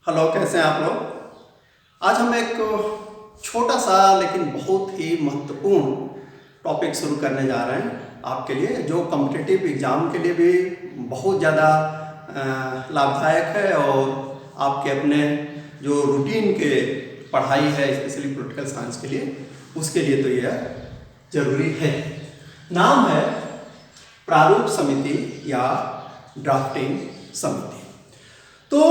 Hello, कैसे हैं आप लोग। आज हम एक छोटा सा लेकिन बहुत ही महत्वपूर्ण टॉपिक शुरू करने जा रहे हैं आपके लिए, जो कॉम्पिटिटिव एग्ज़ाम के लिए भी बहुत ज़्यादा लाभदायक है और आपके अपने जो रूटीन के पढ़ाई है स्पेशली पॉलिटिकल साइंस के लिए, उसके लिए तो यह ज़रूरी है। नाम है प्रारूप समिति या ड्राफ्टिंग समिति। तो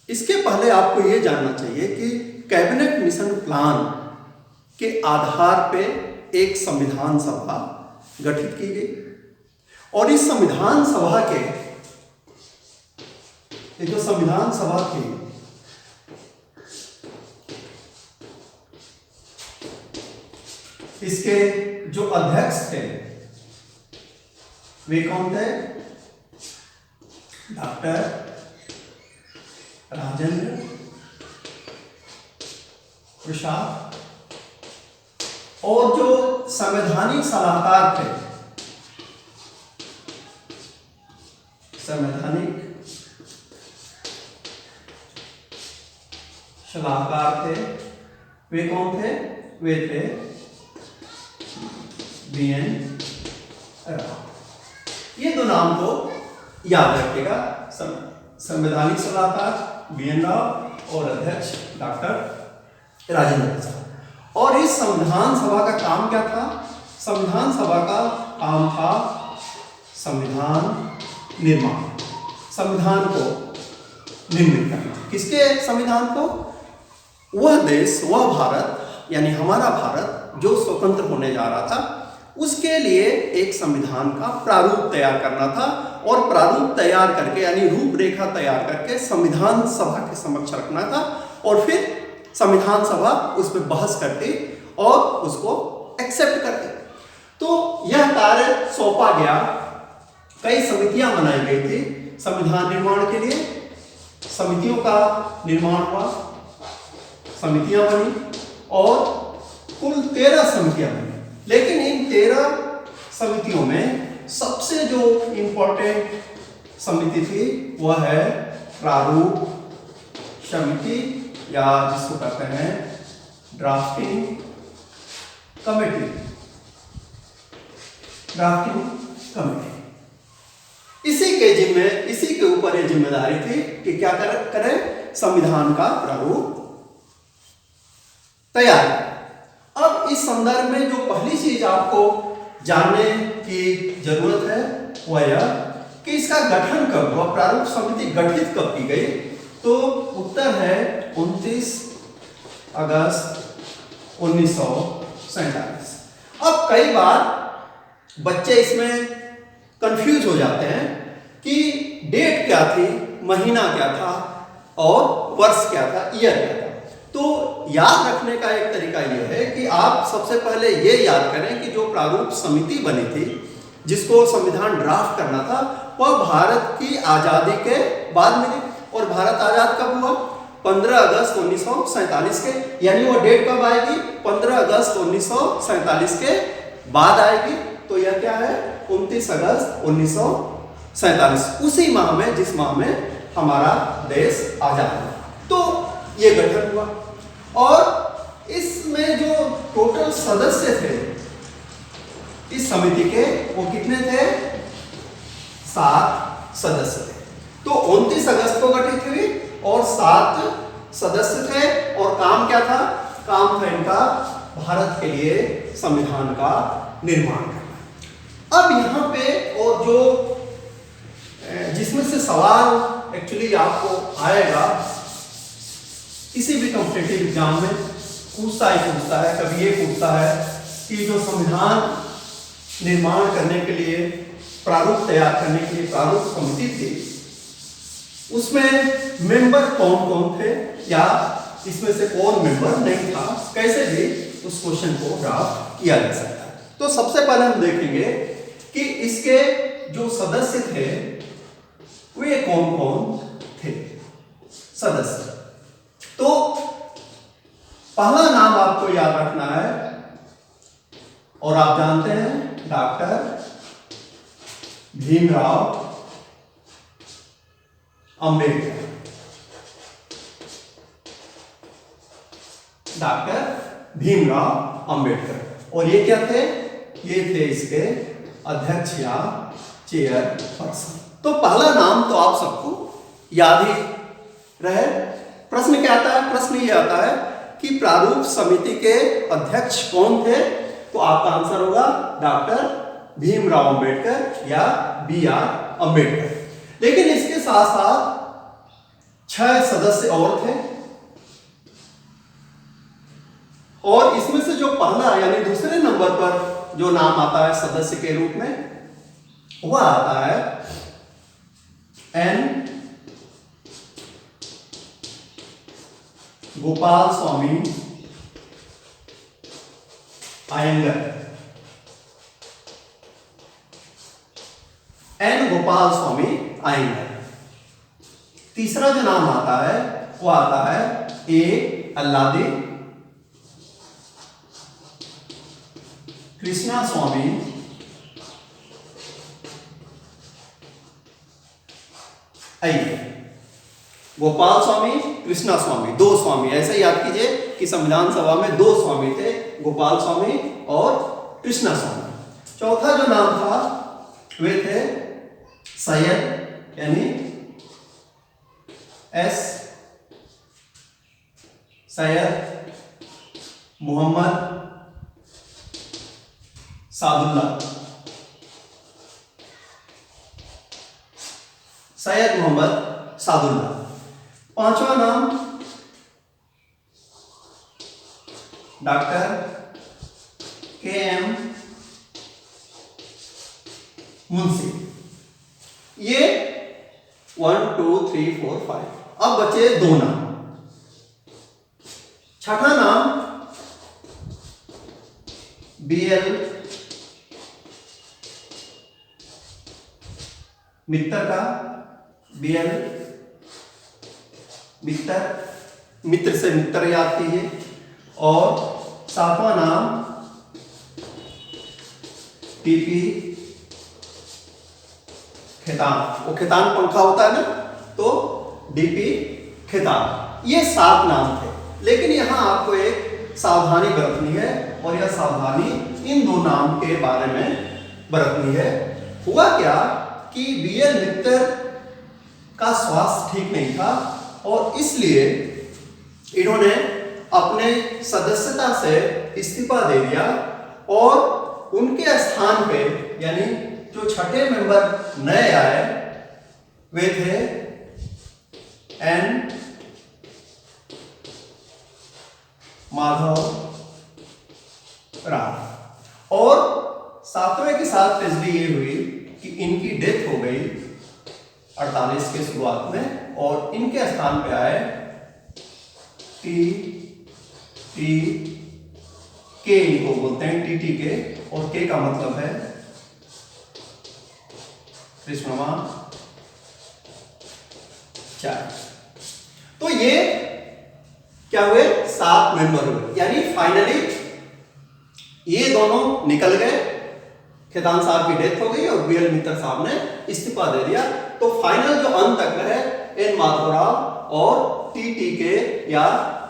इसके पहले आपको ये जानना चाहिए कि कैबिनेट मिशन प्लान के आधार पे एक संविधान सभा गठित की गई और इस संविधान सभा के जो संविधान सभा थी, इसके जो अध्यक्ष थे वे कौन थे? डॉक्टर राजेंद्र प्रसाद। और जो संवैधानिक सलाहकार थे, संवैधानिक सलाहकार थे, वे कौन थे? वे थे BN राव। ये दो नाम को याद रखिएगा, संवैधानिक सलाहकार BN राव और अध्यक्ष डॉक्टर राजेंद्र प्रसाद। और इस संविधान सभा का काम क्या था? संविधान सभा का काम था संविधान निर्माण, संविधान को निर्मित करना। किसके संविधान को? वह देश, वह भारत यानी हमारा भारत जो स्वतंत्र होने जा रहा था, उसके लिए एक संविधान का प्रारूप तैयार करना था और प्रारूप तैयार करके यानी रूपरेखा तैयार करके संविधान सभा के समक्ष रखना था और फिर संविधान सभा उस पर बहस करती और उसको एक्सेप्ट करती। तो यह कार्य सौंपा गया। कई समितियां बनाई गई थी संविधान निर्माण के लिए, समितियों का निर्माण हुआ, समितियां बनी और कुल 13 समितियां बनी। लेकिन इन 13 समितियों में सबसे जो इंपॉर्टेंट समिति थी वह है प्रारूप समिति या जिसको कहते हैं ड्राफ्टिंग कमेटी। ड्राफ्टिंग कमेटी इसी के ऊपर ये जिम्मेदारी थी कि क्या करें, संविधान का प्रारूप तैयार। अब इस संदर्भ में जो पहली चीज आपको जानने की जरूरत है वह यह कि इसका गठन कब हुआ, प्रारूप समिति गठित कब की गई? तो उत्तर है 29 अगस्त 1947। अब कई बार बच्चे इसमें कंफ्यूज हो जाते हैं कि डेट क्या थी, महीना क्या था और वर्ष क्या था, ईयर क्या था। तो याद रखने का एक तरीका यह है कि आप सबसे पहले ये याद करें कि जो प्रारूप समिति बनी थी जिसको संविधान ड्राफ्ट करना था, वह भारत की आज़ादी के बाद मिली। और भारत आज़ाद कब हुआ? 15 अगस्त 1947 के, यानी वो डेट कब आएगी? 15 अगस्त 1947 के बाद आएगी। तो यह क्या है? 29 अगस्त 1947, उसी माह में जिस माह में हमारा देश आज़ाद हुआ। तो ये गठन हुआ और इसमें जो टोटल सदस्य थे इस समिति के, वो कितने थे? 7 सदस्य थे। तो 29 अगस्त को गठित हुई और 7 सदस्य थे। और काम क्या था? काम था इनका भारत के लिए संविधान का निर्माण करना। अब यहाँ पे और जो जिसमें से सवाल एक्चुअली आपको आएगा, किसी भी कॉम्पिटिटिव एग्जाम में पूछता है, कभी ये पूछता है कि जो संविधान निर्माण करने के लिए, प्रारूप तैयार करने के लिए प्रारूप समिति थी, उसमें मेंबर कौन कौन थे या इसमें से कौन मेंबर नहीं था, कैसे भी उस क्वेश्चन को ड्राफ्ट किया जा सकता है। तो सबसे पहले हम देखेंगे कि इसके जो सदस्य थे वे कौन कौन थे सदस्य। तो पहला नाम आपको याद रखना है और आप जानते हैं डॉक्टर भीमराव अंबेडकर। डॉक्टर भीमराव अंबेडकर। और ये क्या थे? ये थे इसके अध्यक्ष या चेयरपर्सन। तो पहला नाम तो आप सबको याद ही रहे। प्रश्न क्या आता है? प्रश्न ये आता है कि प्रारूप समिति के अध्यक्ष कौन थे? तो आपका आंसर होगा डॉक्टर भीमराव अंबेडकर या BR अंबेडकर। लेकिन इसके साथ साथ 6 सदस्य और थे, और इसमें से जो पहला यानी दूसरे नंबर पर जो नाम आता है सदस्य के रूप में, वह आता है N गोपाल स्वामी अयंगर। N गोपाल स्वामी अयंगर। तीसरा जो नाम आता है वो आता है A अल्लादी कृष्णा स्वामी अय्यर। गोपाल स्वामी, कृष्णा स्वामी, 2 स्वामी। ऐसे याद कीजिए कि संविधान सभा में 2 स्वामी थे, गोपाल स्वामी और कृष्णा स्वामी। चौथा जो नाम था वे थे सैयद यानी S सैयद मोहम्मद सादुल्ला। सैयद मोहम्मद सादुल्ला। पांचवा नाम डॉक्टर KM मुंशी। ये 1 2 3 4 5। अब बचे 2 नाम। छठा नाम BL मित्तर का। BL मित्र से मित्र याद कीजिए। और 7वां नाम PP खेतान। वो खेतान पंखा होता है ना, तो DP खेतान। ये 7 नाम थे। लेकिन यहां आपको एक सावधानी बरतनी है, और यह सावधानी इन 2 नाम के बारे में बरतनी है। हुआ क्या कि BL मित्तर का स्वास्थ्य ठीक नहीं था, और इसलिए इन्होंने अपने सदस्यता से इस्तीफा दे दिया, और उनके स्थान पे यानी जो छठे मेंबर नए आए वे थे N माधव राव। और 7वें के साथ तस्दीक ये हुई कि इनकी डेथ हो गई 48 के शुरुआत में, और इनके स्थान पे आए के इनको बोलते हैं TT के, और के का मतलब है कृष्णमाचार्य। तो ये क्या हुए? 7 मेंबर हुए। यानी फाइनली ये दोनों निकल गए, खेतान साहब की डेथ हो गई और BL मित्तर साहब ने इस्तीफा दे दिया। तो फाइनल जो अंत तक रहे N माधवराव और TT के या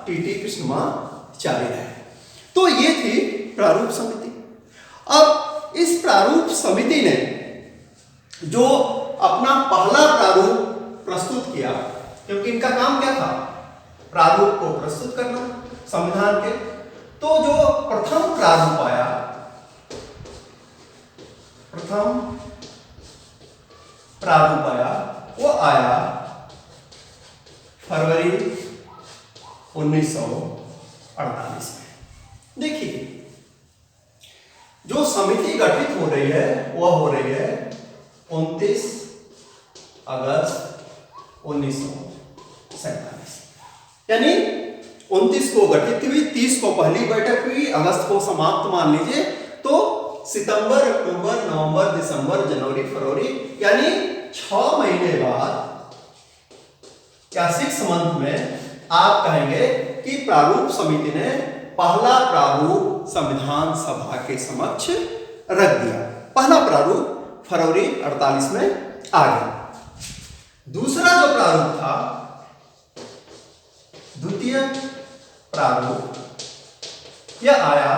TT कृष्णमाचार्य रहे। तो ये थी प्रारूप समिति। अब इस प्रारूप समिति ने जो अपना पहला प्रारूप प्रस्तुत किया, क्योंकि इनका काम क्या था? प्रारूप को प्रस्तुत करना संविधान के। तो जो प्रथम प्रारूप आया, वो आया फरवरी 1948 में। देखिए, जो समिति गठित हो रही है वह हो रही है 29 अगस्त 1947। यानी 29 को गठित हुई, 30 को पहली बैठक हुई, अगस्त को समाप्त मान लीजिए। तो सितंबर, अक्टूबर, नवंबर, दिसंबर, जनवरी, फरवरी, यानी 6 महीने बाद या 6 मंथ में आप कहेंगे कि प्रारूप समिति ने पहला प्रारूप संविधान सभा के समक्ष रख दिया। पहला प्रारूप फरवरी 48 में आ गया। दूसरा जो प्रारूप था, द्वितीय प्रारूप यह आया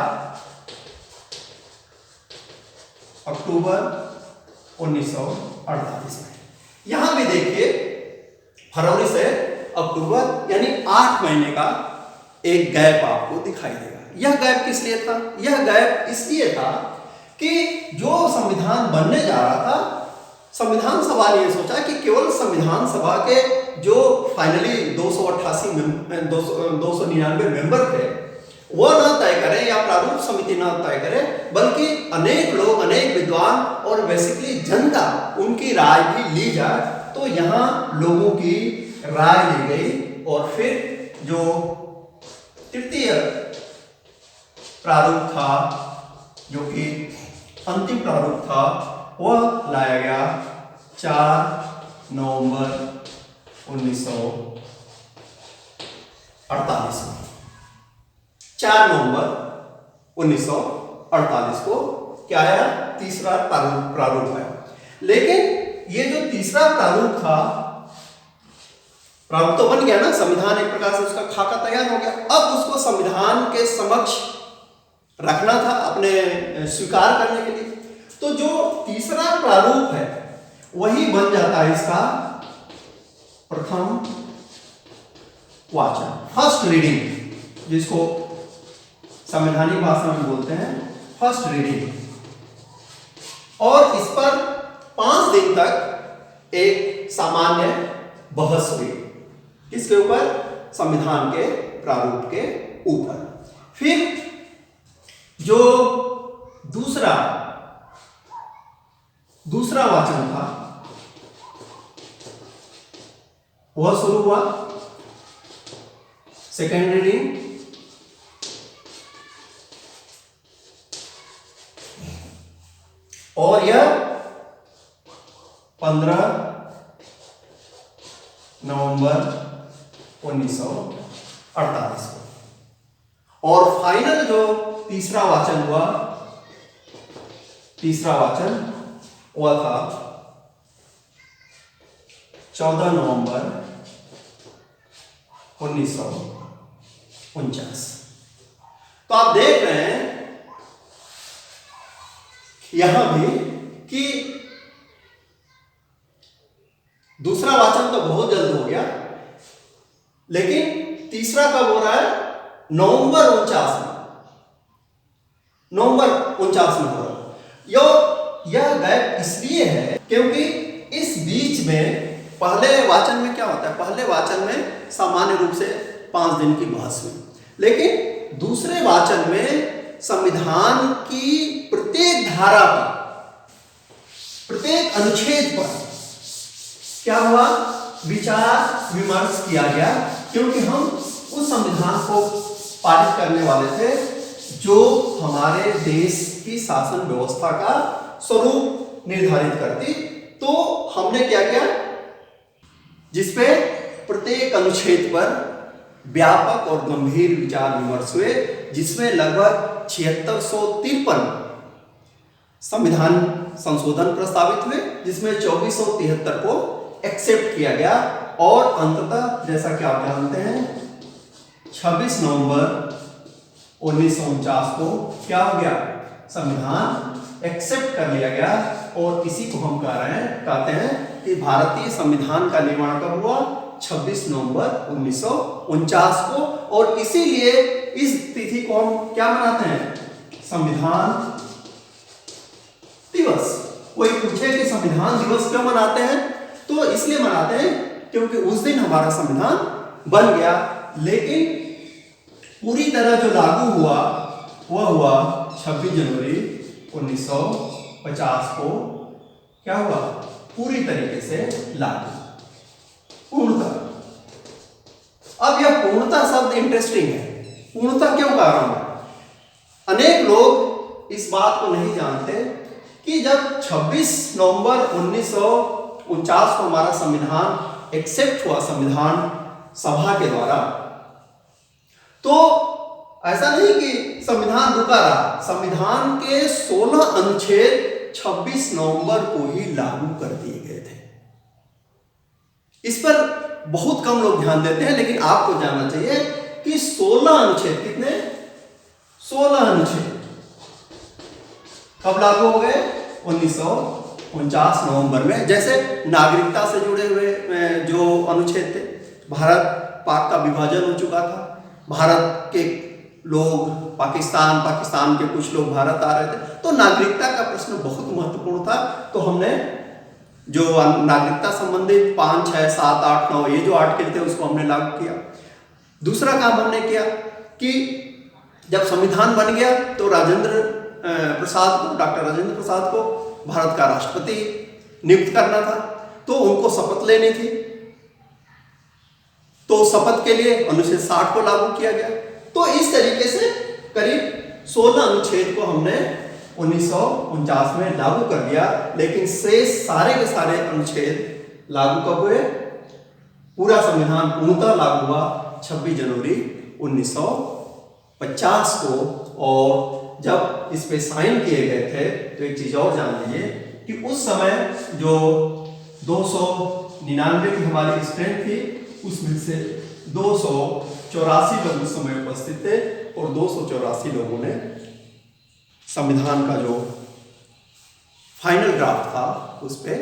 अक्टूबर 1948 में। यहां भी देखिए फरवरी से अक्टूबर यानी 8 महीने का एक गैप आपको दिखाई देगा। यह गैप किस लिए था? यह गैप इसलिए था कि जो संविधान बनने जा रहा था, संविधान सभा ने यह सोचा कि केवल संविधान सभा के जो फाइनली 299 मेंबर थे वो न तय करें या प्रारूप समिति न तय करे, बल्कि अनेक लोग, अनेक विद्वान और बेसिकली जनता, उनकी राय भी ली जाए। तो यहाँ लोगों की राय ली गई और फिर जो तृतीय प्रारूप था, जो कि अंतिम प्रारूप था, वह लाया गया 4 नवंबर 1948 में। 4 नवंबर 1948 को क्या आया? तीसरा प्रारूप है। लेकिन ये जो तीसरा प्रारूप था, प्रारूप तो बन गया ना, संविधान एक प्रकार से उसका खाका तैयार हो गया। अब उसको संविधान के समक्ष रखना था अपने स्वीकार करने के लिए। तो जो तीसरा प्रारूप है वही बन जाता है इसका प्रथम वाचन, फर्स्ट रीडिंग, जिसको संवैधानिक भाषा में बोलते हैं फर्स्ट रीडिंग। और इस पर 5 दिन तक एक सामान्य बहस हुई। किसके ऊपर? संविधान के प्रारूप के ऊपर। फिर जो दूसरा वाचन था वह शुरू हुआ, सेकेंड रीडिंग। और यह 15 नवंबर 1948 को। और फाइनल जो तीसरा वाचन हुआ, वह था 14 नवंबर 1949। तो आप देख रहे हैं यहां भी कि दूसरा वाचन तो बहुत जल्द हो गया, लेकिन तीसरा कब हो रहा है? नवंबर 49 में हो रहा है। यह गैप इसलिए है क्योंकि इस बीच में पहले वाचन में क्या होता है? पहले वाचन में सामान्य रूप से 5 दिन की बहस हुई, लेकिन दूसरे वाचन में संविधान की प्रत्येक धारा पर, प्रत्येक अनुच्छेद पर क्या हुआ? विचार विमर्श किया गया, क्योंकि हम उस संविधान को पारित करने वाले थे जो हमारे देश की शासन व्यवस्था का स्वरूप निर्धारित करती। तो हमने क्या किया? जिसपे प्रत्येक अनुच्छेद पर व्यापक और गंभीर विचार विमर्श हुए, जिसमें लगभग 7653 संविधान संशोधन प्रस्तावित हुए, जिसमें 2473 को एक्सेप्ट किया गया। और अंततः जैसा कि आप जानते हैं 26 नवंबर 1949 को क्या हो गया? संविधान एक्सेप्ट कर लिया गया। और इसी को हम कहते हैं कि भारतीय संविधान का निर्माण कब हुआ? 26 नवंबर 1949 को। और इसीलिए इस तिथि को हम क्या मनाते हैं? संविधान दिवस। कोई पूछे कि संविधान दिवस क्यों मनाते हैं? तो इसलिए मनाते हैं क्योंकि उस दिन हमारा संविधान बन गया, लेकिन पूरी तरह जो लागू हुआ वह हुआ 26 जनवरी 1950 को। क्या हुआ? पूरी तरीके से लागू, पूर्णतः। अब यह पूर्णतः शब्द इंटरेस्टिंग है। पूर्णतः क्यों कह रहा हूं? अनेक लोग इस बात को नहीं जानते कि जब 26 नवंबर 1949 को हमारा संविधान एक्सेप्ट हुआ संविधान सभा के द्वारा, तो ऐसा नहीं कि संविधान रुका रहा। संविधान के 16 अनुच्छेद 26 नवंबर को ही लागू कर दिए गए थे। इस पर बहुत कम लोग ध्यान देते हैं, लेकिन आपको जानना चाहिए कि 16 अनुच्छेद, कितने? 16 अनुच्छेद कब लागू हो गए? 1949 नवंबर में। जैसे नागरिकता से जुड़े हुए जो अनुच्छेद थे, भारत पाक का विभाजन हो चुका था, भारत के लोग पाकिस्तान के कुछ लोग भारत आ रहे थे, तो नागरिकता का प्रश्न बहुत महत्वपूर्ण था। तो हमने जो नागरिकता संबंधित 5, 6, 7, 8, 9 ये जो आर्टिकल थे उसको हमने लागू किया। दूसरा काम हमने किया कि जब संविधान बन गया तो डॉक्टर राजेंद्र प्रसाद को भारत का राष्ट्रपति नियुक्त करना था, तो उनको शपथ लेनी थी। तो शपथ के लिए अनुच्छेद 60 को लागू किया गया। तो इस तरीके से करीब 16 अनुच्छेद को हमने 1949 में लागू कर दिया। लेकिन शेष सारे के सारे अनुच्छेद लागू कब हुए? पूरा संविधान पूर्णतः लागू हुआ 26 जनवरी 1950 को। और जब इस पे साइन किए गए थे तो एक चीज और जान लीजिए कि उस समय जो 299 की हमारी स्ट्रेंथ थी, उसमें से 284 लोग उस समय उपस्थित थे और 284 लोगों ने संविधान का जो फाइनल ड्राफ्ट था उस पे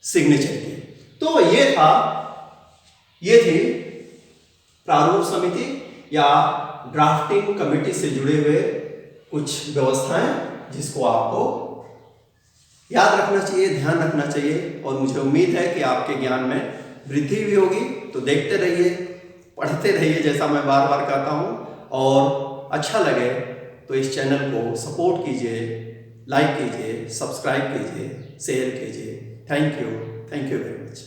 सिग्नेचर की। तो ये थी प्रारूप समिति या ड्राफ्टिंग कमेटी से जुड़े हुए कुछ व्यवस्थाएं जिसको आपको याद रखना चाहिए, ध्यान रखना चाहिए। और मुझे उम्मीद है कि आपके ज्ञान में वृद्धि भी होगी। तो देखते रहिए, पढ़ते रहिए, जैसा मैं बार बार कहता हूँ। और अच्छा लगे तो इस चैनल को सपोर्ट कीजिए, लाइक कीजिए, सब्सक्राइब कीजिए, शेयर कीजिए। Thank you very much.